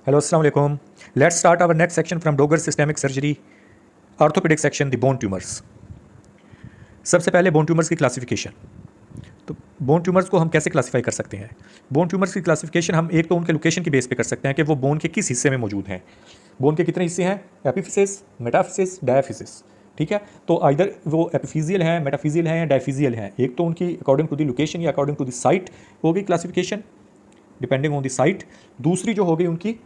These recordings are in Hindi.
हेलो अस्सलाम वालेकुम। Let's start our next section from Dogar systemic surgery orthopaedic section the bone tumours. सबसे पहले बोन ट्यूमर्स की क्लासिफिकेशन। तो बोन ट्यूमर्स को हम कैसे क्लासीफाई कर सकते हैं? बोन ट्यूमर्स की क्लासिफिकेशन हम एक तो उनके लोकेशन की बेस पे कर सकते हैं कि वो बोन के किस हिस्से में मौजूद हैं। बोन के कितने हिस्से हैं? एपिफिसिस, मेटाफिसिस, डायाफिसिस। ठीक है, तो आइदर वो एपिफिजियल हैं, मेटाफिजियल हैं या डायफिजियल हैं। एक तो उनकी अकॉर्डिंग टू द लोकेशन या अकॉर्डिंग टू द साइट होगी classification, depending on the site. दूसरी जो होगी उनकी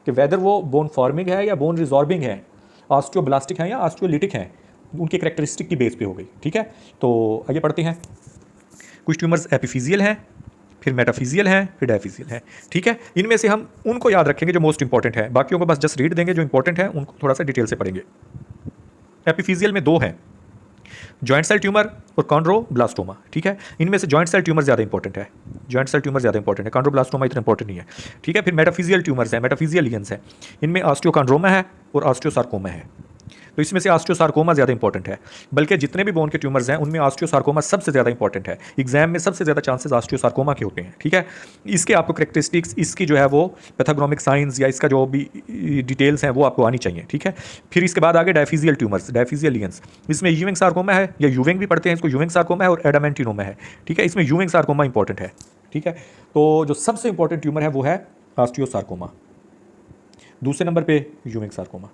कि वेदर वो बोन फॉर्मिंग है या बोन रिजॉर्बिंग है, ऑस्टियोब्लास्टिक हैं या ऑस्टियोलिटिक हैं, उनके करेक्टरिस्टिक की बेस पे हो गई। ठीक है, तो आइए पढ़ते हैं। कुछ ट्यूमर्स एपिफिजियल हैं, फिर मेटाफिजियल हैं, फिर डायफिजियल हैं। ठीक है, इनमें से हम उनको याद रखेंगे जो मोस्ट इंपॉर्टेंट है, बाकियों को बस जस्ट रीड देंगे, जो इंपॉर्टेंट है उनको थोड़ा सा डिटेल से पढ़ेंगे। एपिफिजियल में दो हैं, जॉइंट सेल ट्यूमर और कॉन्ड्रोब्लास्टोमा। ठीक है, इनमें से जॉइंट सेल ट्यूमर ज़्यादा इंपॉर्टेंट है, जॉइंट सेल ट्यूमर ज़्यादा इंपॉर्टेंट है, कॉन्ड्रोब्लास्टोमा इतना इंपॉर्टेंट नहीं है। ठीक है, फिर मेटाफिजियल ट्यूमर्स हैं, मेटाफिजियल लीजन्स हैं। इनमें ऑस्टियोकॉन्ड्रोमा है और ऑस्टियोसार्कोमा है। तो इसमें से ऑस्टियोसार्कोमा ज़्यादा इंपॉर्टेंट है, बल्कि जितने भी बोन के ट्यूमर्स हैं उनमें ऑस्टियोसार्कोमा सबसे ज़्यादा इंपॉर्टेंट है। एग्जाम में सबसे ज़्यादा चांसेस ऑस्टियोसार्कोमा के होते हैं। ठीक है, इसके आपको करेक्टरिस्टिक्स, इसकी जो है वो पैथोग्नोमिक साइंस या इसका जो भी डिटेल्स हैं वो आपको आनी चाहिए। ठीक है, फिर इसके बाद आगे डायफिजियल ट्यूमर्स, डायफिजियल लीजन्स। इसमें यूविंग सार्कोमा है या यूविंग भी पढ़ते हैं इसको, यूविंग सार्कोमा है और एडामेंटिनोमा है। ठीक है, इसमें यूविंग सार्कोमा इंपॉर्टेंट है। ठीक है, तो जो सबसे इंपॉर्टेंट ट्यूमर है वो है ऑस्टियोसार्कोमा, दूसरे नंबर पे यूविंग सार्कोमा,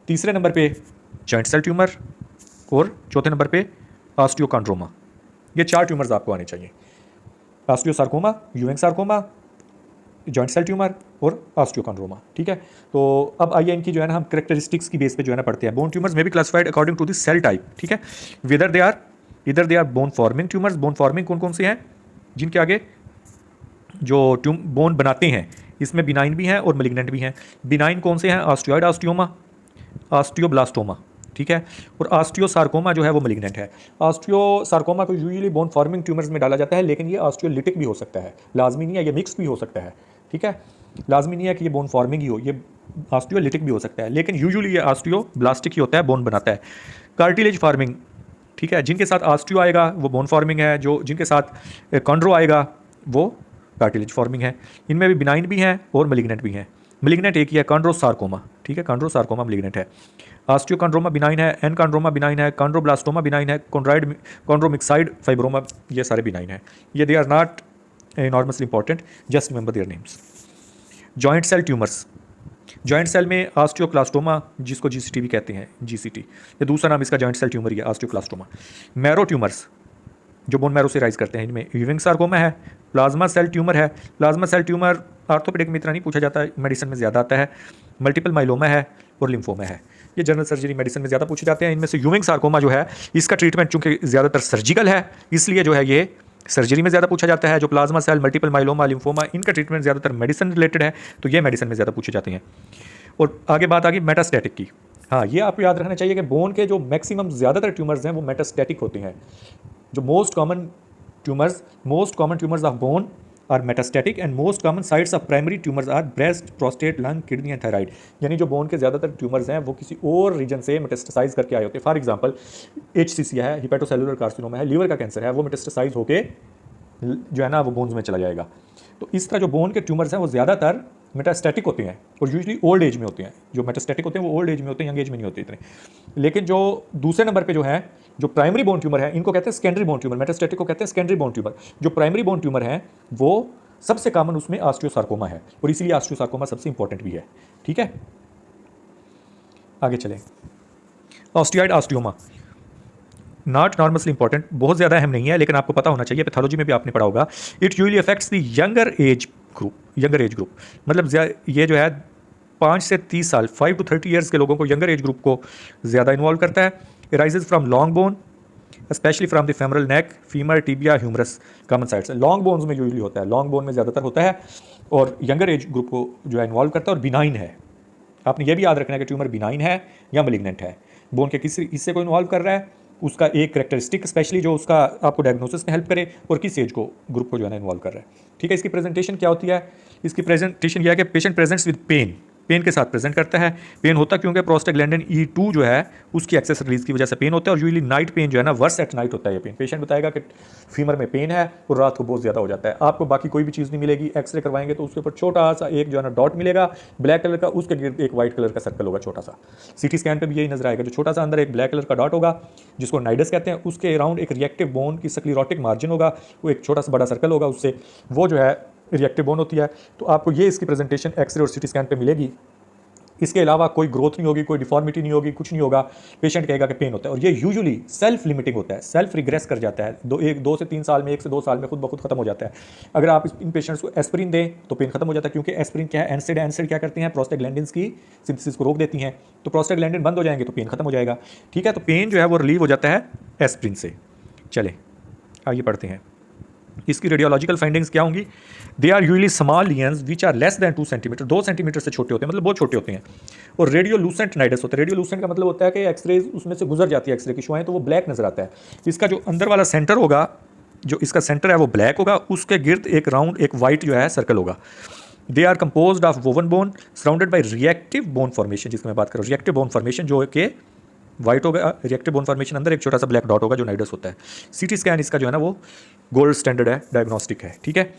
तीसरे नंबर पे जॉइंट सेल ट्यूमर और चौथे नंबर पे ऑस्टियोकॉन्ड्रोमा। ये चार ट्यूमर्स आपको आने चाहिए, osteosarcoma, यूविंग sarcoma, joint cell tumour और ऑस्टियोकॉन्ड्रोमा। ठीक है, तो अब आइए इनकी जो है ना हम करेक्टरिस्टिक्स की बेस पे जो है ना पढ़ते हैं। बोन ट्यूमर्स में भी classified according to the cell type. ठीक है, इधर they are bone forming tumours. Bone forming कौन कौन से हैं? जिनके आगे जो बोन बनाते हैं, इसमें बिनाइन भी हैं और मलिग्नेंट भी हैं। बिनाइन कौन से हैं? Osteoid osteoma, ऑस्टियोब्लास्टोमा। ठीक है, और ऑस्टियोसार्कोमा जो है वो मलिग्नेंट है। ऑस्टियोसार्कोमा को यूजुअली बोन फॉर्मिंग ट्यूमर्स में डाला जाता है, लेकिन ये ऑस्टियोलिटिक भी हो सकता है, लाजमी नहीं है, ये मिक्स भी हो सकता है। ठीक है, लाजमी नहीं है कि ये बोन फॉर्मिंग ही हो, ये ऑस्टियोलिटिक भी हो सकता है, लेकिन यूजुअली ये ऑस्टियोब्लास्टिक ही होता है, बोन बनाता है। कार्टिलेज फार्मिंग, ठीक है, जिनके साथ ऑस्टियो आएगा वो बोन फॉर्मिंग है, जो जिनके साथ कॉन्ड्रो आएगा वो कार्टिलेज फॉर्मिंग है। इनमें भी बिनाइन भी हैं और मलिग्नेंट भी हैं। मलिग्नेंट एक ही है, कॉन्ड्रोसार्कोमा। ठीक है, कॉन्ड्रोसार्कोमा मलिग्नेंट है। ऑस्टियोकॉन्ड्रोमा बिनाइन है, एनकॉन्ड्रोमा बिनाइन है, कॉन्ड्रोब्लास्टोमा बिनाइन है, कॉन्ड्रोमिक्साइड फाइब्रोमा, ये सारे बिनाइन है। ये they are not enormously important, just remember their names. Giant cell tumours, giant cell में ऑस्टियोक्लास्टोमा, जिसको जीसीटी भी कहते हैं, जीसीटी, ये दूसरा नाम इसका जॉइंट सेल ट्यूमर ही है, ऑस्टियोक्लास्टोमा। मैरो ट्यूमर्स जो बोन मैरो से राइज करते हैं, इनमें यूविंग सार्कोमा है, प्लाज्मा सेल ट्यूमर है। प्लाज्मा सेल ट्यूमर ऑर्थोपेडिक में इतना नहीं पूछा जाता है, मेडिसिन में ज़्यादा आता है। मल्टीपल माइलोमा है और लिम्फोमा है, ये जनरल सर्जरी मेडिसिन में ज़्यादा पूछे जाते हैं। इनमें से यूविंग सार्कोमा जो है इसका ट्रीटमेंट चूँकि ज़्यादातर सर्जिकल है, इसलिए जो है ये सर्जरी में ज़्यादा पूछा जाता है। जो plasma cell, multiple myeloma, lymphoma, इनका ट्रीटमेंट ज़्यादातर मेडिसिन रिलेटेड है, तो ये मेडिसिन में ज़्यादा पूछे जाते हैं। और आगे बात आ गई मेटास्टैटिक की। हाँ, ये आपको याद रखना चाहिए कि बोन के जो मैक्सिमम ज़्यादातर ट्यूमर्स हैं वो मेटास्टैटिक होते हैं। जो most common tumours of bone are metastatic and most common sites of primary tumours are breast, prostate, lung, kidney and thyroid. यानी जो बोन के ज़्यादातर ट्यूमर्स हैं वो किसी और रीजन से मेटास्टेसाइज करके आए होते हैं। फॉर एग्जांपल HCC है, हिपेटोसेलुलर कार्सिनोमा है, लीवर का कैंसर है, वो मेटास्टेसाइज होके जो है ना वो बोन्स में चला जाएगा। तो इस तरह जो बोन के ट्यूमर्स हैं वो ज़्यादातर मेटास्टैटिक होते हैं और यूजुअली ओल्ड एज में होते हैं। जो मेटास्टैटिक होते हैं वो ओल्ड एज में होते हैं, यंग एज में नहीं होते इतने। लेकिन जो दूसरे नंबर पे जो है, जो प्राइमरी बोन ट्यूमर है, इनको कहते हैं सेकेंडरी बोन ट्यूमर। मेटास्टैटिक को कहते हैं सेकेंडरी बोन ट्यूमर। जो प्राइमरी बोन ट्यूमर है वो सबसे कॉमन उसमें ऑस्टियोसार्कोमा है, और इसीलिए ऑस्टियोसार्कोमा सबसे इंपॉर्टेंट भी है। ठीक है, आगे चलें। ऑस्टियोइड ऑस्टियोमा नॉट नॉर्मसली इंपॉर्टेंट, बहुत ज़्यादा अहम नहीं है, लेकिन आपको पता होना चाहिए, पैथोलॉजी में भी आपने पढ़ा होगा। It usually affects the younger age group, मतलब ये जो है 5 से 30 साल, 5 to 30 ईयर्स के लोगों को, यंगर एज ग्रुप को ज़्यादा इन्वॉल्व करता है। Arises from long bone, specially from the femoral neck, femur, tibia, humerus, common sides. Long bones में यूजुअली होता है, लॉन्ग बोन में ज़्यादातर होता है, और यंगर एज ग्रुप को जो है इन्वॉल्व करता है, और बिनाइन है। आपने ये भी याद रखना है कि ट्यूमर बिनाइन है या मलिग्नेंट है, बोन के किस हिस्से को इन्वॉल्व कर रहा है, उसका एक करेक्टरिस्टिक स्पेशली जो उसका आपको डायग्नोसिस में हेल्प करे, और किस एज को ग्रुप को जो है ना इन्वॉल्व कर रहा है। ठीक है, इसकी प्रेजेंटेशन क्या होती है? इसकी प्रेजेंटेशन यह है कि patient presents with pain, pain के साथ प्रेजेंट करता है। पेन होता क्योंकि प्रोस्टाग्लैंडिन E2 जो है उसकी एक्सेस रिलीज की वजह से पेन होता है, और यूजली नाइट पेन जो है ना वर्स एट नाइट होता है। ये पेन पेशेंट बताएगा कि फीमर में पेन है और रात को बहुत ज़्यादा हो जाता है। आपको बाकी कोई भी चीज़ नहीं मिलेगी, एक्सरे करवाएंगे तो उसके ऊपर छोटा सा एक जो है ना डॉट मिलेगा ब्लैक कलर का, उसके गिर्द एक व्हाइट कलर का सर्कल होगा छोटा सा। सीटी स्कैन पे भी यही नजर आएगा, जो छोटा सा अंदर एक ब्लैक कलर का डॉट होगा जिसको नाइडस कहते हैं, उसके अराउंड एक रिएक्टिव बोन की स्क्लेरोटिक मार्जिन होगा, वो एक छोटा सा बड़ा सर्कल होगा, उससे वो जो है रिएक्टिव बोन होती है। तो आपको ये इसकी प्रेजेंटेशन एक्सरे और सीटी स्कैन पे मिलेगी। इसके अलावा कोई ग्रोथ नहीं होगी, कोई डिफॉर्मिटी नहीं होगी, कुछ नहीं होगा। पेशेंट कहेगा कि पेन होता है, और ये यूजुअली सेल्फ लिमिटिंग होता है, सेल्फ रिग्रेस कर जाता है। 2 से 3 साल में, 1 से 2 साल में खुद ब खुद खत्म हो जाता है। अगर आप इन पेशेंट्स को एस्पिरिन दें तो पेन खत्म हो जाता है, क्योंकि एस्पिरिन क्या है, एनसेड है। एनसेड क्या करती हैं, प्रोस्टाग्लैंडिन्स की सिंथेसिस को रोक देती हैं। तो प्रोस्टाग्लैंडिन बंद हो जाएंगे तो पेन खत्म हो जाएगा। ठीक है, तो पेन जो है वो रिलीव हो जाता है एस्पिरिन से। चले आगे पढ़ते हैं। इसकी रेडियोलॉजिकल फाइंडिंग्स क्या होंगी? They are usually small lesions which are less than 2 centimetre, 2 centimetre से छोटे होते हैं, मतलब बहुत छोटे होते हैं। और रेडियोलूसेंट नाइडस होता है। रेडियोलूसेंट का मतलब होता है कि एक्सरे उसमें से गुजर जाती है, एक्सरे की शुआएं, तो वो ब्लैक नजर आता है। इसका जो अंदर वाला सेंटर होगा, जो इसका सेंटर है वो ब्लैक होगा, उसके गिर्द एक राउंड एक वाइट जो है सर्कल होगा। They are composed of woven bone surrounded by reactive bone formation, जिसकी मैं बात कर रहा हूँ। रिएक्टिव बोन फॉर्मेशन जो कि वाइट होगा, रिएक्टिव बोन फॉर्मेशन, अंदर एक छोटा सा ब्लैक डॉट होगा जो नाइडस होता है। सीटी स्कैन इसका जो है ना वो गोल्ड स्टैंडर्ड है, डायग्नोस्टिक है। ठीक है,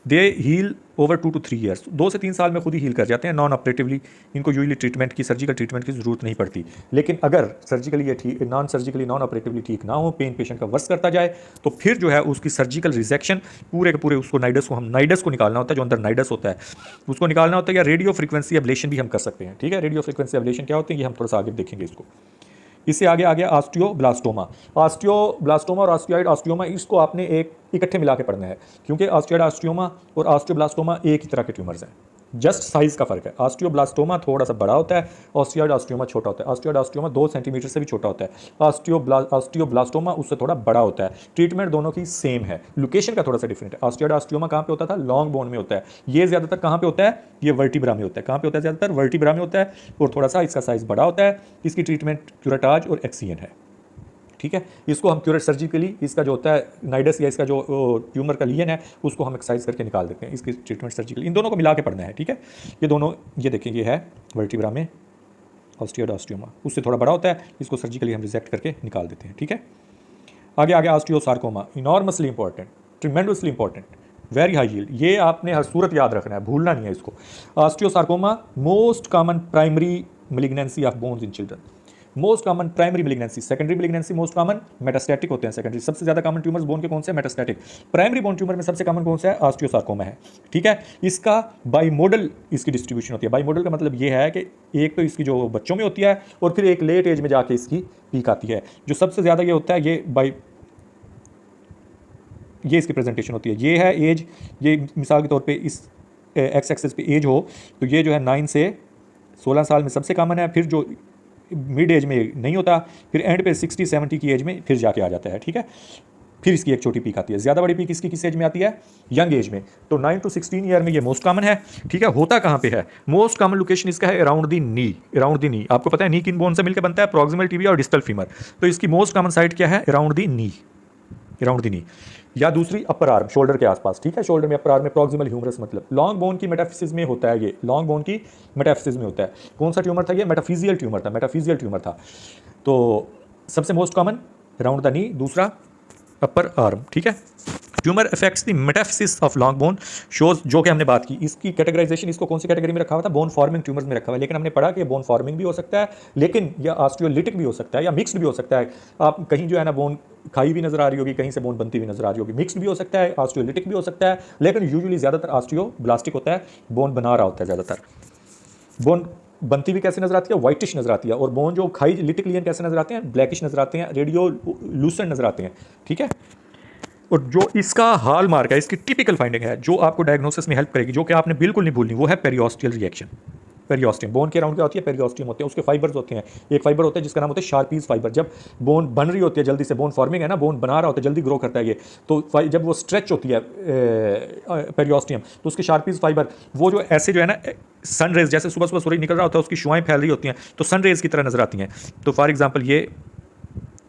दे हील ओवर 2 to 3 ईयर्स, 2 से 3 साल में खुद ही हील कर जाते हैं नॉन ऑपरेटिवली। इनको यूजली ट्रीटमेंट की, सर्जिकल ट्रीटमेंट की जरूरत नहीं पड़ती। लेकिन अगर सर्जिकली ये ठीक, नॉन सर्जिकली, नॉन ऑपरेटिवली ठीक ना हो, पेन पेशेंट का वर्स करता जाए, तो फिर जो है उसकी सर्जिकल रिजेक्शन पूरे के पूरे, उसको नाइडस को, हम नाइडस को निकालना होता है, जो अंदर नाइडस होता है उसको निकालना होता है, या रेडियो फ्रीक्वेंसी एब्लेशन भी हम कर सकते हैं। ठीक है, रेडियो फ्रीक्वेंसी एब्लेशन क्या होती है ये हम थोड़ा सा आगे देखेंगे इसको। इससे आगे आ गया ऑस्टियोब्लास्टोमा। ऑस्टियोब्लास्टोमा और ऑस्टियोइड ऑस्टियोमा, इसको आपने एक इकट्ठे मिला के पढ़ना है, क्योंकि ऑस्टियोइड ऑस्टियोमा और ऑस्टियोब्लास्टोमा एक ही तरह के ट्यूमर्स हैं, जस्ट साइज का फर्क है। ऑस्टियोब्लास्टोमा थोड़ा सा बड़ा होता है, ऑस्टियोइड ऑस्टियोमा छोटा होता है। ऑस्टियोइड ऑस्टियोमा 2 सेंटीमीटर से भी छोटा होता है, ऑस्टियोब्लास्टोमा उससे थोड़ा बड़ा होता है। ट्रीटमेंट दोनों की सेम है, लोकेशन का थोड़ा सा डिफरेंट है। ऑस्टियोइड ऑस्टियोमा कहाँ पे होता था? लॉन्ग बोन में होता है। ये ज्यादातर कहाँ पे होता है? ये वर्टिब्रा में होता है। कहाँ पे होता है? ज्यादातर वर्टिब्रा में होता है, और थोड़ा सा इसका साइज बड़ा होता है। इसकी ट्रीटमेंट क्यूरेटाज और एक्सियन है। ठीक है, इसको हम क्यूरेट सर्जिकली, इसका जो होता है नाइडस या इसका जो ट्यूमर का लियन है उसको हम एक्सरसाइज करके निकाल देते हैं। इसकी ट्रीटमेंट सर्जिकली, इन दोनों को मिला के पढ़ना है। ठीक है, ये दोनों, ये देखें, ये है वर्टिब्रा में ऑस्टियोइड ऑस्टियोमा, उससे थोड़ा बड़ा होता है, इसको सर्जिकली हम रिजेक्ट करके निकाल देते हैं। ठीक है, आगे आगे osteosarcoma, enormously important, tremendously important, very high yield. ये आपने हर सूरत याद रखना है, भूलना नहीं है इसको। Osteosarcoma most common primary malignancy of bones in children. Most common primary malignancy, secondary malignancy most common, metastatic होते हैं सेकेंडरी। सबसे ज्यादा कॉमन ट्यूमर्स बोन के कौन से हैं? मेटास्टैटिक। प्राइमरी बोन ट्यूमर में सबसे कॉमन कौन सा है? ऑस्टियोसार्कोमा है। ठीक है, इसका बाइमोडल इसकी डिस्ट्रीब्यूशन होती है। बाइमोडल का मतलब ये है कि एक तो इसकी जो बच्चों में होती है और फिर एक लेट एज में जाके इसकी पीक आती है। जो सबसे ज्यादा ये होता है ये इसकी प्रेजेंटेशन होती है। ये है एज, ये मिसाल के तौर पे इस एक्स एक्सेस पे एज हो तो ये जो है 9 से 16 साल में सबसे कॉमन है। फिर जो मिड एज में नहीं होता, फिर एंड पे 60-70 की एज में फिर जाके आ जाता है। ठीक है, फिर इसकी एक छोटी पीक आती है। ज़्यादा बड़ी पीक इसकी किस एज में आती है? यंग एज में। तो 9 to 16 ईयर में ये मोस्ट कॉमन है। ठीक है, होता कहाँ पे है? मोस्ट कॉमन लोकेशन इसका है around the knee. Around the नी, आपको पता है नी किन बोन से मिलकर बनता है? प्रॉक्सिमल टिबिया और डिस्टल फीमर। तो इसकी मोस्ट कॉमन साइट क्या है? Around the knee, around the knee. या दूसरी अपर आर्म, शोल्डर के आसपास। ठीक है, शोल्डर में, अपर आर्म में, प्रॉक्सिमल ह्यूमरस मतलब लॉन्ग बोन की मेटाफिसिस में होता है। ये लॉन्ग बोन की मेटाफिसिस में होता है। कौन सा ट्यूमर था ये? मेटाफिजियल ट्यूमर था, मेटाफिजियल ट्यूमर था। तो सबसे most common around the knee, दूसरा अपर आर्म। ठीक है, tumour affects the metaphysis of long bone shows, जो कि हमने बात की। इसकी कैटेगराइजेशन, इसको कौन सी कैटेगरी में रखा हुआ था? बोन फॉर्मिंग ट्यूमर्स में रखा हुआ है। लेकिन हमने पढ़ा कि बोन फॉर्मिंग भी हो सकता है, लेकिन या ऑस्टियोलिटिक भी हो सकता है, या मिक्स्ड भी हो सकता है। आप कहीं जो है ना बोन खाई भी नजर आ रही होगी, कहीं से बोन बनती हुई नजर आ रही होगी। मिक्स्ड भी हो सकता है, ऑस्टियोलिटिक भी हो सकता है, लेकिन यूजुअली ज्यादातर ऑस्टियोब्लास्टिक होता है, बोन बना रहा होता है ज्यादातर। बोन बनती हुई कैसे नजर आती है? व्हाइटिश नजर आती है। और बोन जो खाई लिटिक लियन कैसे नजर आते हैं? ब्लैकिश नजर आते हैं, रेडियो लूसेंट नजर आते हैं। ठीक है, और जो इसका हाल मार्क है, इसकी टिपिकल फाइंडिंग है जो आपको डायग्नोसिस में हेल्प करेगी, जो कि आपने बिल्कुल नहीं भूलनी, वो है पेरियोस्टियल रिएक्शन। पेरियोस्टियम, बोन के अराउंड क्या होती है? पेरियोस्टियम होते हैं, उसके फाइबर्स होते हैं। एक फाइबर होता है जिसका नाम होता है शार्पीज फाइबर। जब बोन बन रही होती है जल्दी से, बोन फॉर्मिंग है ना, बोन बना रहा होता है, जल्दी ग्रो करता है ये, तो जब वो स्ट्रेच होती है पेरियोस्टियम, तो उसके शार्पीज फाइबर वो जो ऐसे जो है ना, सन रेज, जैसे सुबह सुबह सूरज निकल रहा होता है, उसकी शुआएं फैल रही होती हैं, तो सन रेज की तरह नजर आती हैं। तो फॉर एग्जाम्पल ये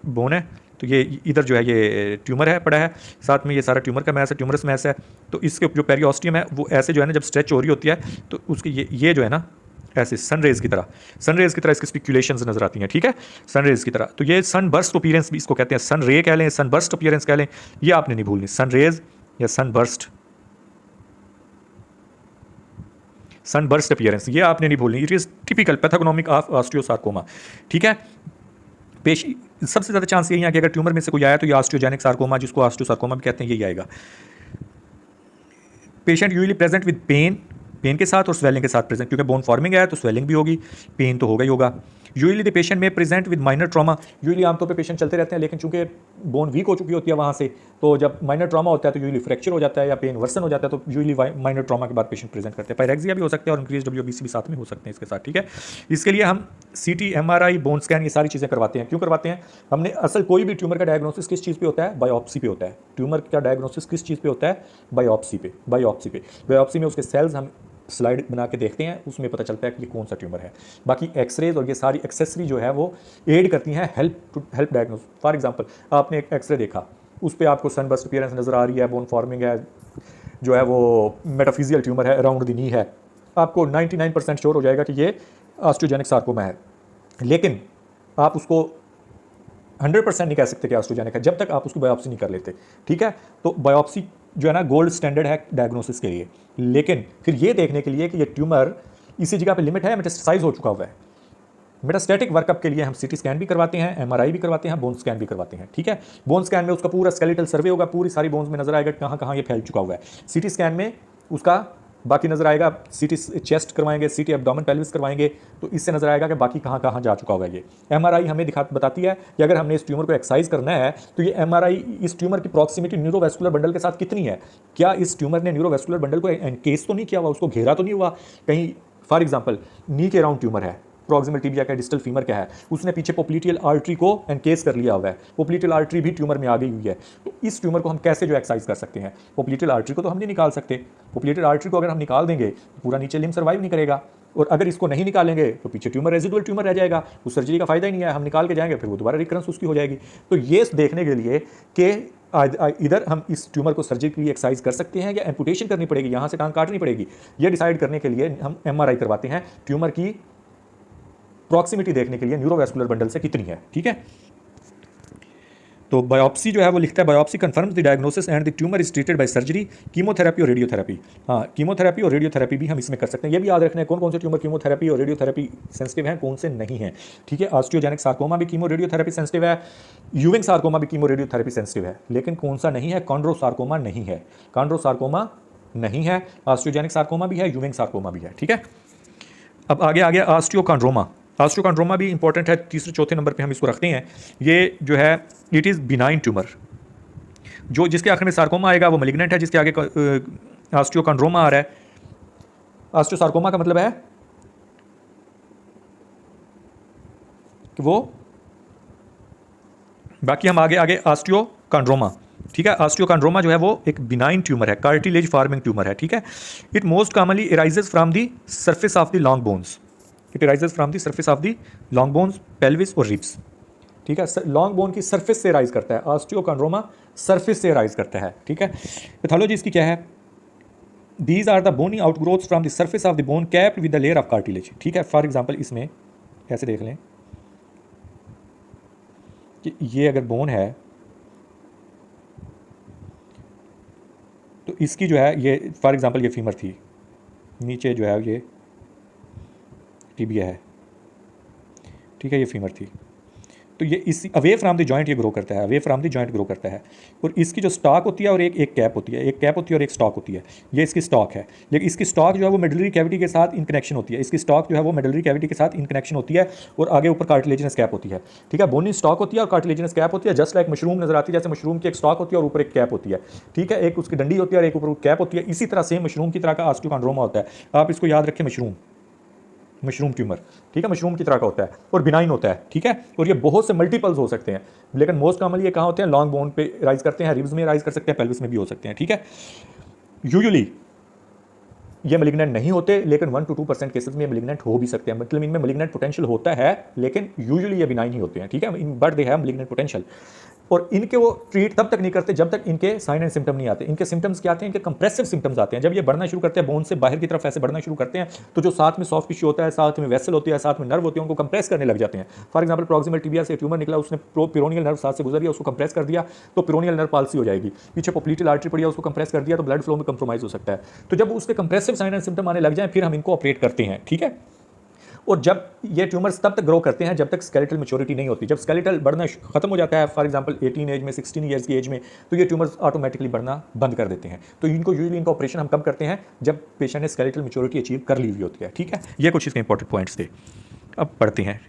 बोन है, तो ये इधर जो है ये ट्यूमर है, पड़ा है, साथ में ये सारा ट्यूमर का मैस है, ट्यूमरस मैस है। तो इसके जो पेरियोस्टियम है वो ऐसे जो है ना, जब स्ट्रेच हो रही होती है तो उसकी ये जो है ना, ऐसे सनरेज की तरह, सनरेज की तरह इसकी स्पिक्यूलेशंस नजर आती हैं, ठीक है, सनरेज की तरह। तो ये सन बर्स्ट अपीयरेंस भी इसको कहते हैं, सन रे कह लें, सन बर्स्ट अपीयरेंस कह लें, ये आपने नहीं भूलनी, सनरेज या सन बर्स्ट अपीयरेंस, ये आपने नहीं भूलनी। It is typical pathognomonic of osteosarcoma, ठीक है। पेश सबसे ज़्यादा चांस यही है कि अगर ट्यूमर में से कोई आया तो ये ऑस्टियोजेनिक सार्कोमा, जिसको ऑस्टियोसार्कोमा भी कहते हैं, यही आएगा। Patient usually present with pain के साथ और स्वेलिंग के साथ प्रेजेंट, क्योंकि बोन फॉर्मिंग है तो स्वेलिंग भी होगी, पेन तो होगा ही होगा। यूजली द पेशेंट में present with minor trauma, usually आमतौर पे पेशेंट चलते रहते हैं, लेकिन चूंकि बोन वीक हो चुकी होती है वहाँ से, तो जब माइनर ट्रॉमा होता है तो यूजली फ्रैक्चर हो जाता है या पेन वर्सन हो जाता है, तो यूजली माइनर ट्रॉमा के बाद पेशेंट प्रेजेंट करते हैं। पायरेक्सिया भी हो सकते हैं और इंक्रीज WBC भी साथ में हो सकते हैं इसके साथ, ठीक है। इसके लिए हम CT, MRI, बोन स्कैन, ये सारी चीज़ें करवाते हैं। क्यों करवाते हैं? हमने असल कोई भी ट्यूमर का डायग्नोसिस किस चीज़ पे होता है? बायोप्सी पे होता है। ट्यूमर का डायग्नोसिस किस चीज़ पे होता है? बायोप्सी पे। बायोप्सी में उसके सेल्स हम स्लाइड बना के देखते हैं, उसमें पता चलता है कि ये कौन सा ट्यूमर है। बाकी एक्सरेज और ये सारी एक्सेसरी जो है वो एड करती हैं हेल्प डायग्नोस। फॉर एग्जांपल आपने एक एक्सरे देखा, उस पर आपको सनबर्स्ट अपीयरेंस नज़र आ रही है, बोन फॉर्मिंग है, जो है वो मेटाफिजियल ट्यूमर है, अराउंड द नी है, आपको 99% श्योर हो जाएगा कि ये ऑस्टियोजेनिक सार्कोमा है। लेकिन आप उसको 100% नहीं कह सकते कि ऑस्टियोजेनिक है जब तक आप उसकी बायोप्सी नहीं कर लेते, ठीक है। तो बायोप्सी जो है ना गोल्ड स्टैंडर्ड है डायग्नोसिस के लिए। लेकिन फिर ये देखने के लिए कि ये ट्यूमर इसी जगह पे लिमिट है, मेटास्टेसाइज हो चुका हुआ है, मेटास्टैटिक वर्कअप के लिए हम CT स्कैन भी करवाते हैं, MRI भी करवाते हैं, बोन स्कैन भी करवाते हैं, ठीक है। बोन स्कैन में उसका पूरा स्केलेटल सर्वे होगा, पूरी सारी बोन्स में नजर आएगा कहाँ कहाँ ये फैल चुका हुआ है। CT स्कैन में उसका बाकी नजर आएगा, CT चेस्ट करवाएंगे, CT एब्डोमेन पेल्विस करवाएंगे, तो इससे नजर आएगा कि बाकी कहाँ कहाँ जा चुका हुआ है ये। MRI हमें बताती है कि अगर हमने इस ट्यूमर को एक्साइज करना है तो ये MRI इस ट्यूमर की प्रॉक्सिमिटी न्यूरोवेस्कुलर बंडल के साथ कितनी है, क्या इस ट्यूमर ने न्यूरोवेस्कुलर बंडल को एनकेस तो नहीं किया हुआ, उसको घेरा तो नहीं हुआ कहीं। फॉर एग्जाम्पल नी के अराउंड ट्यूमर है, प्रॉक्सिमल टिबिया का डिस्टल फीमर का है, उसने पीछे पोप्लिटियल आर्टरी को एनकेस कर लिया हुआ है, पोप्लिटियल आर्टरी भी ट्यूमर में आ गई हुई है। तो इस ट्यूमर को हम कैसे जो एक्साइज कर सकते हैं? पोप्लिटियल आर्टरी को तो हम नहीं निकाल सकते, पोप्लिटियल आर्टरी को अगर हम निकाल देंगे तो पूरा नीचे लिम्ब सर्वाइव नहीं करेगा, और अगर इसको नहीं निकालेंगे तो पीछे ट्यूमर रेजिडुअल ट्यूमर रह जाएगा, उस सर्जरी का फायदा ही नहीं है। हम निकाल के जाएंगे फिर वो दोबारा रिकरेंस उसकी हो जाएगी। तो ये देखने के लिए कि इधर हम इस ट्यूमर को सर्जिकली एक्साइज कर सकते हैं या एम्पुटेशन करनी पड़ेगी, यहाँ से टांग काटनी पड़ेगी, ये डिसाइड करने के लिए हम MRI करवाते हैं, ट्यूमर की प्रॉक्सिमिटी देखने के लिए न्यूरोवेस्कुलर बंडल से कितनी है, ठीक है। तो बायोप्सी जो है वो लिखता है biopsy confirms the diagnosis and the tumour is treated by surgery, chemotherapy और रेडियोथेरेपी। हाँ, कीमोथेरेपी और रेडियोथेरेपी भी हम इसमें कर सकते हैं। ये भी याद रखना है कौन कौन से ट्यूमर कीमोथेरेपी और रेडियोथेरेपी सेंसिटिव हैं, कौन से नहीं हैं, ठीक है। ऑस्टियोजेनिक सार्कोमा भी कीमो रेडियोथेरेपी सेंसिटिव है, यूविंग सार्कोमा भी कीमो रेडियोथेरेपी सेंसिटिव है, लेकिन कौन सा नहीं है? कॉन्ड्रोसार्कोमा नहीं है, कॉन्ड्रोसार्कोमा नहीं है, ऑस्टियोजेनिक सार्कोमा भी है, यूविंग सार्कोमा भी है, ठीक है। अब आगे आ गया ऑस्टियोकॉन्ड्रोमा। ऑस्टियोकॉन्ड्रोमा भी इंपॉर्टेंट है, तीसरे चौथे नंबर पे हम इसको रखते हैं। ये जो है इट इज़ बिनाइन ट्यूमर, जो जिसके आखिर में सार्कोमा आएगा वो मलिग्नेंट है, जिसके आगे ऑस्टियोकॉन्ड्रोमा आ रहा है। ऑस्टियोसार्कोमा का मतलब है कि वो, बाकी हम आगे ऑस्टियोकॉन्ड्रोमा, ठीक है। ऑस्टियोकॉन्ड्रोमा जो है वो एक बिनाइन ट्यूमर है, कार्टिलेज फार्मिंग ट्यूमर है, ठीक है। It most commonly arises from the surface of the long bones, it arises from the surface of the long bones, pelvis और रिब्स, ठीक है। लॉन्ग बोन की सरफेस से राइज करता है, ऑस्टियोकॉन्ड्रोमा सरफेस से राइज करता है, ठीक है। पैथोलॉजी इसकी क्या है? These are the bony outgrowths from the surface of the bone capped with the layer of cartilage, ठीक है। फॉर एग्जांपल इसमें ऐसे देख लें कि ये अगर बोन है तो इसकी जो है ये, फॉर एग्जांपल ये फीमर थी, नीचे जो है ये टिबिया है, ठीक है, ये फीमर थी, तो ये इस अवे फ्रॉम द जॉइंट ये ग्रो करता है, away from the joint grow करता है। और इसकी जो स्टॉक होती है और एक कैप होती है, एक कैप होती है और एक स्टॉक होती है, ये इसकी स्टॉक है। लेकिन इसकी स्टॉक जो है वो मेडलरी कैविटी के साथ इन कनेक्शन होती है, इसकी स्टॉक जो है वो मेडलरी कैविटी के साथ इन कनेक्शन होती है, और आगे ऊपर कार्टिलेजिनस कैप होती है, ठीक है। बोनी स्टॉक होती है और कार्टिलेजिनस कैप होती है, जस्ट लाइक मशरूम नजर आती है, जैसे मशरूम की एक स्टॉक होती है और ऊपर एक कैप होती है, ठीक है। एक उसकी डंडी होती है और एक ऊपर कैप होती है, इसी तरह सेम मशरूम की तरह का ऑस्टियोकॉन्ड्रोमा होता है। आप इसको याद रखें, मशरूम ट्यूमर, ठीक है, मशरूम की तरह का होता है और बिनाइन होता है, ठीक है। और ये बहुत से मल्टीपल्स हो सकते हैं, लेकिन मोस्ट कॉमनली ये कहाँ होते हैं? लॉन्ग बोन पे राइज करते हैं, रिब्स में राइज कर सकते हैं, पेल्विस में भी हो सकते हैं, ठीक है। यूजुअली ये मैलिग्नेंट नहीं होते, लेकिन 1 to 2% केसेस में मैलिग्नेंट हो भी सकते हैं, मतलब इनमें मैलिग्नेंट पोटेंशियल होता है, लेकिन यूजुअली ये बिनाइन ही होते हैं, ठीक है, but they have malignant potential. और इनके वो ट्रीट तब तक नहीं करते जब तक इनके साइन एंड सिम्टम नहीं आते। इनके सिम्टम्स क्या आते हैं? इनके कंप्रेसिव सिम्टम्स आते हैं। जब ये बढ़ना शुरू करते हैं, बोन से बाहर की तरफ ऐसे बढ़ना शुरू करते हैं, तो जो साथ में सॉफ्ट टिश्यू होता है, साथ में वेसल होती है, साथ में नर्व होती है, उनको कंप्रेस करने लग जाते हैं। फॉर एग्जाम्पल प्रॉक्सिमल टिबिया से ट्यूमर निकला, उसने पिरोनियल नर्व साथ से गुजर गया, उसको कंप्रेस कर दिया तो पिरोनियल नर्व पाल्सी हो जाएगी। पीछे पोप्लीटल आर्टरी पड़ी है, उसको कंप्रेस कर दिया तो ब्लड फ्लो में कंप्रोमाइज हो सकता है। तो जब उसके कंप्रेसिव साइन एंड सिम्टम आने लग जाए, फिर हम इनको ऑपरेट करते हैं, ठीक है। और जब ये ट्यूमर्स तब तक ग्रो करते हैं जब तक स्केलेटल मैच्योरिटी नहीं होती। जब स्केलेटल बढ़ना खत्म हो जाता है, फॉर एग्जांपल 18 एज में, 16 ईयर्स की एज में, तो ये ट्यूमर्स ऑटोमेटिकली बढ़ना बंद कर देते हैं। तो इनको यूजुअली इनका ऑपरेशन हम कब करते हैं? जब पेशेंट ने स्केलेटल मैच्योरिटी अचीव कर ली हुई होती है, ठीक है। ये कुछ इसके इंपॉर्टेंट पॉइंट्स थे। अब पढ़ते हैं।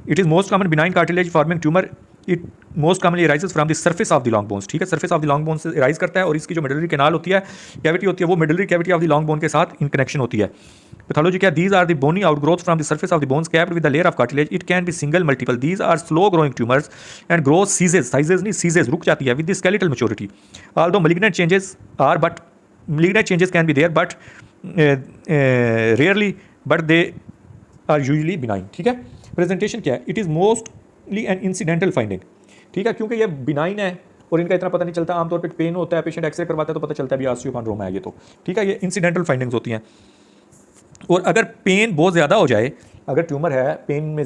It is most common benign cartilage forming tumour, it most commonly rises from the surface of the long bones, ठीक है। Surface of the long bone से राइज करता है और इसकी जो मिडलरी कैनाल होती है, कैविटी होती है, वो medullary cavity of the long bone के साथ इन कनेक्शन होती है। पैथोलॉजी क्या? These are the bony outgrowth from the surface of the bones capped with the layer of cartilage. It can be single multiple. These are slow growing tumours and growth ceases, sizes नहीं सीजेज, रुक जाती है with the skeletal maturity. Although malignant changes are but malignant changes can be there but rarely, but they are usually benign, ठीक है। प्रेजेंटेशन क्या है? It is mostly an incidental finding, ठीक है, क्योंकि ये बिनाइन है और इनका इतना पता नहीं चलता। आमतौर पे पेन होता है, पेशेंट एक्सरे करवाता है तो पता चलता है भी ऑस्टियोकॉन्ड्रोमा है ये, तो ठीक है, ये इंसिडेंटल फाइंडिंग्स होती हैं। और अगर पेन बहुत ज़्यादा हो जाए, अगर ट्यूमर है, पेन में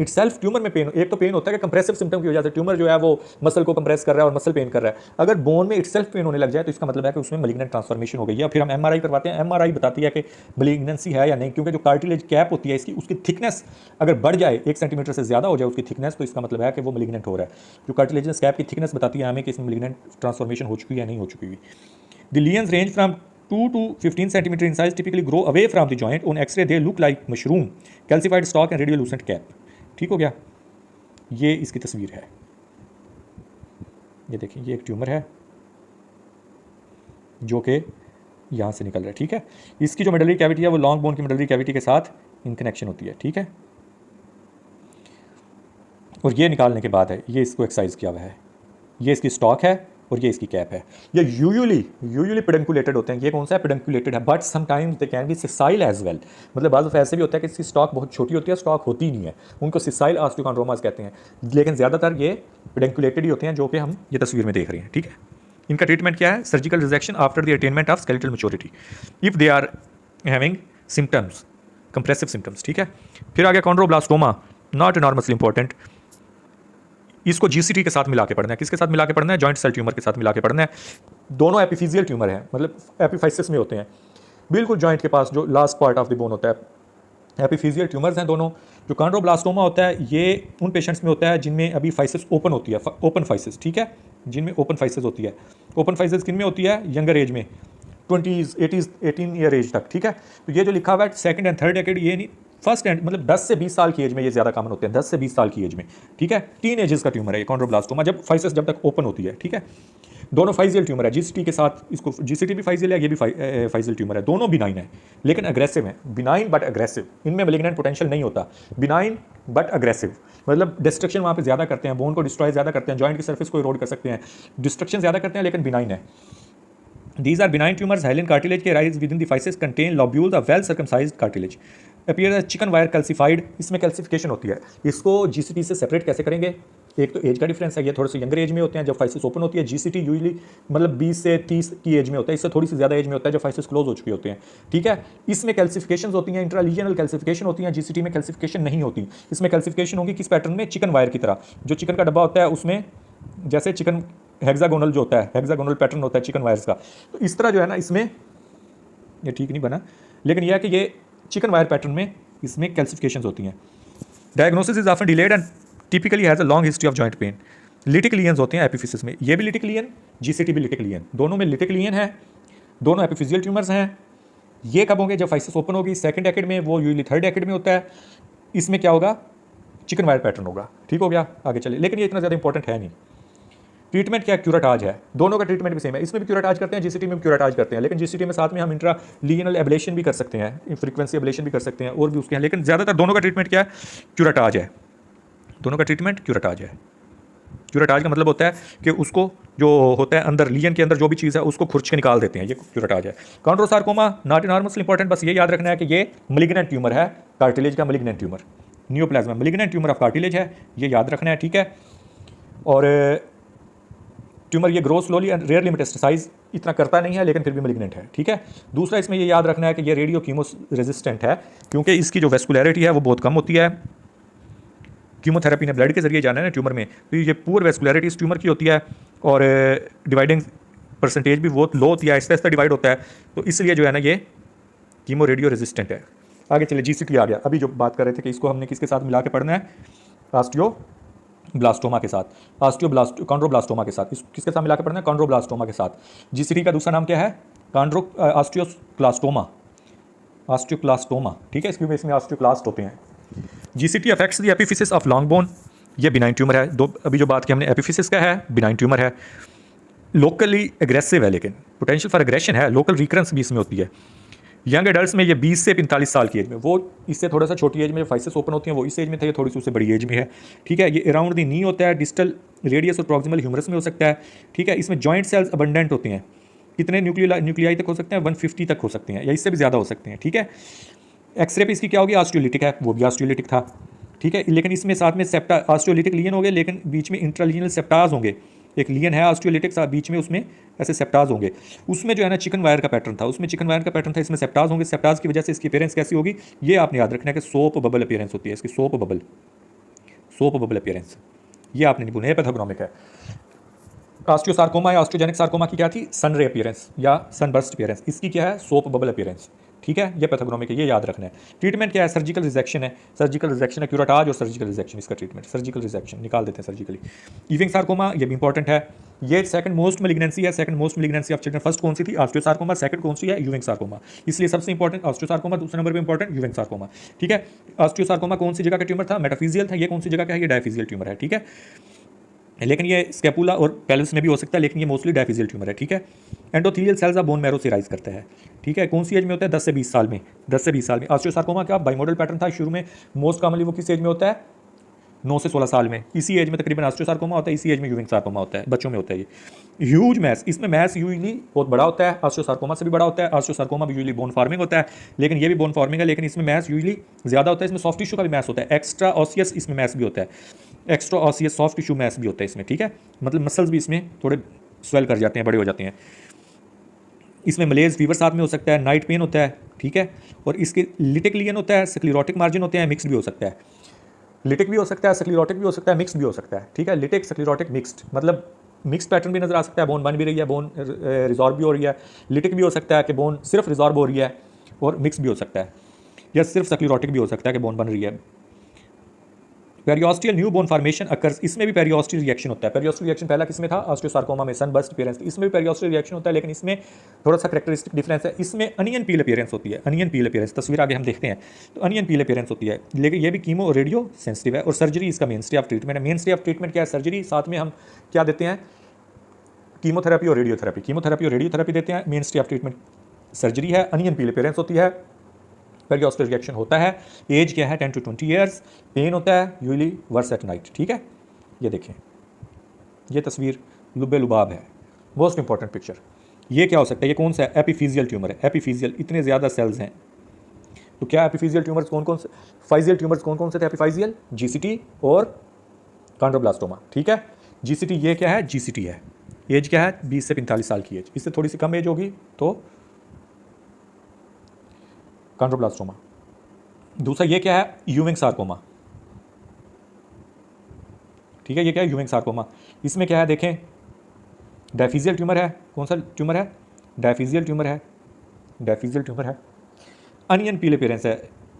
इट सेल्फ ट्यूमर में पेन, एक तो पेन होता है कि कंप्रेसिव सिम्टम की वजह से ट्यूमर जो है वो मसल को कंप्रेस कर रहा है और मसल पेन कर रहा है। अगर बोन में इट सेल्फ पेन होने लग जाए तो इसका मतलब है कि उसमें मैलिग्नेंट ट्रांसफॉर्मेशन हो गई है। फिर हम एमआरआई करवाते हैं, एमआरआई बताती है कि मैलिग्नेंसी है या नहीं, क्योंकि जो कार्टिलेज कैप होती है इसकी, उसकी थिकनेस अगर बढ़ जाए 1 सेंटीमीटर से ज़्यादा हो जाए उसकी थिकनेस, तो इसका मतलब है कि वो मैलिग्नेंट हो रहा है। जो कार्टिलेजस कैप की थिकनेस बताती है हमें कि इसमें मैलिग्नेंट ट्रांसफॉर्मेशन हो चुकी है या नहीं हो चुकी हुई। The lesions range from 2 to 15 centimeter in size, typically grow away from the joint. On X-ray they look like mushroom, calcified stalk and radiolucent cap. ठीक हो गया? ये इसकी तस्वीर है, ये देखिए, ये एक ट्यूमर है जो कि यहाँ से निकल रहा है, ठीक है। इसकी जो मिडलरी कैविटी है वो लॉन्ग बोन की मिडलरी कैविटी के साथ इन कनेक्शन होती है, ठीक है। और ये निकालने के बाद है, ये इसको एक्सरसाइज किया हुआ है, ये इसकी स्टॉक है और ये इसकी कैप है। ये यूजुअली पेडंकुलेटेड होते हैं। ये कौन सा है? पेडंकुलेटेड है, but sometimes they can be sessile as well. मतलब बाज़ दफ़ा ऐसे भी होता है कि इसकी स्टॉक बहुत छोटी होती है, स्टॉक होती नहीं है, उनको सिसाइल ऑस्टियोकॉन्ड्रोमास कहते हैं। लेकिन ज़्यादातर ये पेडंकुलेटेड ही होते हैं, जो कि हम ये तस्वीर में देख रहे हैं, ठीक है। इनका ट्रीटमेंट क्या है? Surgical resection after the attainment of skeletal maturity if they are having symptoms, compressive symptoms, ठीक है। फिर आ गया कॉन्ड्रोब्लास्टोमा, नॉट एनॉर्मसली इंपॉर्टेंट। इसको जीसीटी के साथ मिला के पढ़ना है। किसके साथ मिला के पढ़ना है? जॉइंट सेल ट्यूमर के साथ मिला के पढ़ना है। दोनों एपिफिजियल ट्यूमर हैं, मतलब एपिफाइसिस में होते हैं, बिल्कुल जॉइंट के पास जो last part of the bone होता है। एपिफिजियल ट्यूमर्स हैं दोनों। जो कॉन्ड्रोब्लास्टोमा होता है ये उन पेशेंट्स में होता है जिनमें अभी फाइसिस ओपन होती है, ओपन फाइसिस, ठीक है, जिनमें ओपन फाइसिस होती है। ओपन फाइसिस किन में होती है? यंगर एज में, 20s 80s 18 ईयर एज तक, ठीक है। तो ये जो लिखा हुआ है सेकंड एंड थर्ड डेकेड, ये नहीं, फर्स्ट एंड मतलब 10 से 20 साल की एज में ये ज़्यादा कॉमन होते हैं, 10 से 20 साल की एज में, ठीक है। टीन एजेस का ट्यूमर है ये कॉन्ड्रोब्लास्टोमा, जब फाइसिस जब तक ओपन होती है, ठीक है। दोनों फाइजियल ट्यूमर है, जीसीटी के साथ, इसको जीसीटी भी फाइजियल है, ये भी फाइजियल ट्यूमर है। दोनों बिनाइन है लेकिन अग्रेसिव है, बिनाइन बट अग्रेसिव। इनमें मैलिग्नेंट पोटेंशियल नहीं होता, बिनाइन बट अग्रेसिव, मतलब डिस्ट्रक्शन वहाँ पे ज़्यादा करते हैं, बोन को डिस्ट्रॉय ज़्यादा करते हैं, जॉइंट की सर्फेस को इरोड कर सकते हैं, डिस्ट्रक्शन ज़्यादा करते हैं, लेकिन बिनाइन है। These are benign tumors. Hyaline cartilage के rise within the physis contain lobules of well circumcised cartilage. Appear as chicken wire calcified. इसमें कैल्सिफिकेशन होती है। इसको जीसीटी से सेपरेट कैसे करेंगे? एक तो एज का डिफरेंस है, ये थोड़े से यंगर एज में होते हैं जब फाइसिस ओपन होती है। जीसीटी यूजुअली मतलब 20 से 30 की एज में होता है, इससे थोड़ी सी ज़्यादा एज में होता है जब फाइसिस क्लोज हो चुके होते हैं, ठीक है। इसमें कैल्सिफिकेशन होती हैं, इंट्रालीजनल कैल्सिफिकेशन होती हैं। जीसीटी में कैल्सिफिकेशन नहीं होती। इसमें कैल्सिफिकेशन होगी किस पैटर्न में? चिकन वायर की तरह। जो चिकन का डब्बा होता है उसमें जैसे चिकन हेक्सागोनल जो होता है, हेक्सागोनल पैटर्न होता है चिकन वायर्स का, तो इस तरह जो है ना, इसमें ये ठीक नहीं बना, लेकिन यह है कि ये चिकन वायर पैटर्न में इसमें कैल्सिफिकेशंस होती हैं। Diagnosis is often delayed and typically has a long history of joint pain. Lytic lesions होते हैं एपिफिसिस में, ये भी लिटिक लियन, जीसीटी भी लिटिक लियन, दोनों में लिटिक लियन है, दोनों एपिफिजियल ट्यूमर्स हैं। ये कब होंगे? जब फाइसिस ओपन होगी, सेकंड डेकेड में, वो यूजुअली थर्ड डेकेड में होता है। इसमें क्या होगा? चिकन वायर पैटर्न होगा, ठीक हो गया। आगे चले, लेकिन ये इतना ज़्यादा इंपॉर्टेंट है नहीं। ट्रीटमेंट क्या? क्यूराटाज है, दोनों का ट्रीटमेंट भी सेम है। इसमें भी क्यूराटाज करते हैं, जीसीटी में भी क्यूराटाज करते हैं, लेकिन जीसीटी में साथ में हम इंट्रा लीजनल एब्लेशन भी कर सकते हैं, फ्रीक्वेंसी एब्लेशन भी कर सकते हैं, और भी उसके हैं, लेकिन ज़्यादातर दोनों का ट्रीटमेंट क्या है? क्यूराटाज है। दोनों का ट्रीटमेंट क्यूराटाज है। क्यूराटाज का मतलब होता है कि उसको जो होता है अंदर लीजन के अंदर जो भी चीज़ है उसको खुरच के निकाल देते हैं, ये क्यूराटाज है। कॉन्ड्रोसार्कोमा नॉट एनॉर्मसली इंपॉर्टेंट, बस ये याद रखना है कि ये मैलिग्नेंट ट्यूमर है, कार्टिलेज का malignant tumour, neoplasm malignant tumour of cartilage है, ये याद रखना है, ठीक है। और ट्यूमर ये grow slowly and rarely metastasise इतना करता नहीं है लेकिन फिर भी मेलिग्नेंट है, ठीक है। दूसरा इसमें ये याद रखना है कि ये रेडियो कीमो रेजिस्टेंट है क्योंकि इसकी जो वेस्कुलैरिटी है वो बहुत कम होती है। कीमोथेरेपी ने ब्लड के जरिए जाना है ना ट्यूमर में, तो ये पुअर वेस्कुलैरिटी इस ट्यूमर की होती है और डिवाइडिंग परसेंटेज भी बहुत लो होती है, आहिस्ता आहिस्ता डिवाइड होता है, तो इसलिए जो है ना ये कीमो रेडियो रेजिस्टेंट है। आगे चले, जीसीटी आ गया। अभी जो बात कर रहे थे कि इसको हमने किसके साथ मिला के पढ़ना है, ऑस्टियोब्लास्टोमा के साथ, कॉन्ड्रोब्लास्टोमा के साथ। किसके साथ मिला के पढ़ना है, कॉन्ड्रोब्लास्टोमा के साथ। जीसीटी का दूसरा नाम क्या है, ऑस्टियोक्लास्टोमा, ठीक है, इसमें ऑस्टियोक्लास्ट होते हैं। GCT affects the epiphysis of long bone, ये बिनाइन ट्यूमर है। दो अभी जो बात की हमने एपिफिसिस का है, बिनाइन ट्यूमर है, लोकली एग्रेसिव है लेकिन पोटेंशियल फॉर एग्रेशन है, लोकल रिकरेंस भी इसमें होती है। यंग एडल्ट्स में ये 20 से 45 साल की एज में, वो इससे थोड़ा सा छोटी एज में जो फाइसेस ओपन होती हैं वो इस एज में था, ये थोड़ी सी उससे बड़ी एज में है, ठीक है। ये अराउंड दी नी होता है, डिस्टल रेडियस और प्रॉक्सिमल ह्यूमरस में हो सकता है, ठीक है। इसमें जॉइंट सेल्स अबंडेंट होते हैं, कितने न्यूक्लियाई तक हो सकते हैं, 150 तक हो सकते हैं या इससे भी ज़्यादा हो सकते हैं, ठीक है। एक्सरे पे इसकी क्या होगी, ऑस्टियोलिटिक है, वो भी ऑस्टियोलिटिक था, ठीक है। लेकिन इसमें साथ में सेप्टा ऑस्टियोलिटिक लियन होंगे, लेकिन बीच में इंट्रालिनियल सेप्टाज होंगे। एक लियन है ऑस्टियोलिटिक, बीच में उसमें ऐसे सेप्टाज होंगे। उसमें जो है ना चिकन वायर का पैटर्न था, उसमें चिकन वायर का पैटर्न था, इसमें सेप्टाज होंगे। सेप्टाज की वजह से इसकी अपीयरेंस कैसी होगी, ये आपने याद रखना है कि सोप बबल अपीयरेंस होती है इसकी, सोप बबल अपीयरेंस, ये आपने नहीं भूलना, ये पैथोग्नोमिक है। ऑस्टियोसार्कोमा या ऑस्टियोजेनिक सार्कोमा की क्या थी, सन रे अपीयरेंस या सनबर्स्ट अपीयरेंस, इसकी क्या है, सोप बबल अपीयरेंस, ठीक है। ये पैथोग्नोमिक है, ये याद रखना है। ट्रीटमेंट क्या है, सर्जिकल रिजेक्शन है, सर्जिकल रिजेक्शन है, क्यूराटाज और सर्जिकल रिजेक्शन इसका ट्रीटमेंट, सर्जिकल रिजेक्शन निकाल देते हैं सर्जिकली। यूविंग सार्कोमा, ये भी इंपॉर्टेंट है, ये सेकंड मोस्ट मेलिग्नेंसी है, second most malignancy of children. First कौन सी थी, ऑस्टियोसार्कोमा, सेकंड कौन सी है, यूविंग सार्कोमा, इसलिए सबसे इंपॉर्टेंट ऑस्टियोसार्कोमा, दूसरे नंबर पे इंपॉर्टेंट यूविंग सार्कोमा, ठीक है। ऑस्टियोसार्कोमा कौन सी जगह का ट्यूमर था, मेटाफिजियल था, ये कौन सी जगह का है, ये डायफिजियल ट्यूमर है, ठीक है। लेकिन ये स्केपुला और पेल्विस में भी हो सकता है, लेकिन ये मोस्टली डायफिजियल ट्यूमर है, ठीक है। Endothelial cells of bone marrow से राइज करता है, ठीक है। कौन सी एज में होता है, 10 से 20 साल में, 10 से 20 साल में। ऑस्टियोसार्कोमा का बाइमोडल पैटर्न था शुरू में, मोस्ट कॉमनली वो किस एज में होता है, 9 से 16 साल में, इसी एज में तकरीबन ऑस्टियोसार्कोमा होता है, इसी एज में यूविंग सार्कोमा होता है, बच्चों में होता है ये। ह्यूज मैस, इसमें मैस यूजली बहुत बड़ा होता है, ऑस्टियोसार्कोमा से भी बड़ा होता है। ऑस्टियोसार्कोमा भी यूजली बोन फॉर्मिंग होता है, लेकिन ये भी बोन फॉर्मिंग है, लेकिन इसमें मैस यूजली ज़्यादा होता है। इसमें सॉफ्ट टिश्यू का भी मैस होता है, एक्स्ट्रा ऑसियस इसमें मैस भी होता है, extra osseous soft tissue mass भी होता है इसमें, ठीक है। मतलब मसल्स भी इसमें थोड़े स्वेल कर जाते हैं, बड़े हो जाते हैं। इसमें मलेज फीवर साथ में हो सकता है, नाइट पेन होता है, ठीक है। और इसके लिटिक लियन होता है, स्क्लेरोटिक मार्जिन होते हैं, मिक्स भी हो सकता है, लिटिक भी हो सकता है, स्क्लेरोटिक भी हो सकता है, मिक्स भी हो सकता है, ठीक है। लिटिक, स्क्लेरोटिक, मिक्स्ड, मतलब मिक्स पैटर्न भी नजर आ सकता है, बोन बन भी रही है, बोन रिजॉर्व भी हो रही है। लिटिक भी हो सकता है कि बोन सिर्फ रिजॉर्व हो रही है, और मिक्स भी हो सकता है, या सिर्फ स्क्लेरोटिक भी हो सकता है कि बोन बन रही है। Periosteal new bone formation occurs, इसमें भी पेरियोस्टियल रिएक्शन होता है। पेरियोस्टियल रिएक्शन पहला किसमें था, ऑस्टियोसार्कोमा में, सनबर्स्ट अपीयरेंस, इसमें भी पेरियोस्टियल रिएक्शन होता है, लेकिन इसमें थोड़ा सा कैरेक्टरिस्टिक डिफरेंस है। इसमें अनियन पील अपीयरेंस होती है, अनियन पील अपीयरेंस, तस्वीर आगे हम देखते हैं, तो अनियन पील अपीयरेंस होती है, लेकिन ये भी कीमो रेडियो सेंसिटिव है। और सर्जरी इसका मेन स्टे ऑफ ट्रीटमेंट है। मेन स्टे ऑफ ट्रीटमेंट क्या है, सर्जरी, साथ में हम क्या देते हैं, कीमोथेरेपी और रेडियोथेरेपी, कीमोथेरेपी और रेडियोथेरेपी देते हैं। Main stay of treatment surgery है, अनियन पील अपीयरेंस होती है, पेरियोस्टियल रिएक्शन होता है। एज क्या है, 10 to 20 ईयर्स। पेन होता है यूजली वर्स एट नाइट, ठीक है। ये देखें, ये तस्वीर लुबे लुबाब है, मोस्ट इंपॉर्टेंट पिक्चर। ये क्या हो सकता है, ये कौन सा है, एपिफिजियल ट्यूमर है। एपिफिजियल, इतने ज़्यादा सेल्स हैं, तो क्या एपिफिजियल ट्यूमर्स कौन कौन से, फाइजियल ट्यूमर्स कौन कौन से थे, एपिफाइजियल, जीसीटी और कॉन्ड्रोब्लास्टोमा, ठीक है। जीसीटी ये क्या है, जीसीटी है। एज क्या है, 20 से 45 साल की एज, इससे थोड़ी सी कम एज होगी तो कॉन्ड्रोब्लास्टोमा। दूसरा ये क्या है, यूविंग सार्कोमा, ठीक है। ये क्या है, यूविंग सार्कोमा। इसमें क्या है देखें, डायफिजियल ट्यूमर है, कौन सा ट्यूमर है, डायफिजियल ट्यूमर है, डायफिजियल ट्यूमर है। अनियन पील अपीयरेंस है,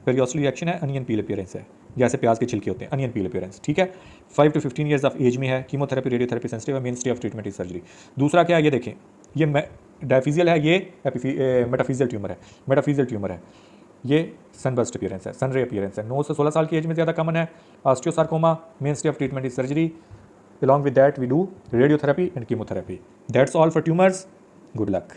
पेरियोस्टियल रिएक्शन है, अनियन पील अपीयरेंस है, जैसे प्याज के छिलके होते हैं, अनियन पील अपीयरेंस, ठीक है। 5 to 15 ईयर्स ऑफ एज में है। कीमोथेरेपी, रेडियोथेरेपी सेंसिटिव है, main stay of treatment is surgery. दूसरा क्या है, ये देखें, ये डायफिजियल है, ये मेटाफिजियल ट्यूमर है, मेटाफिजियल ट्यूमर है। ये सनबर्स्ट अपीयरेंस है, सनरे अपीयरेंस है, 9 से 16 साल की एज में ज़्यादा कॉमन है। Osteosarcoma, main stay of treatment is surgery. Along with that we do radiotherapy and chemotherapy. That's all for tumors. Good luck.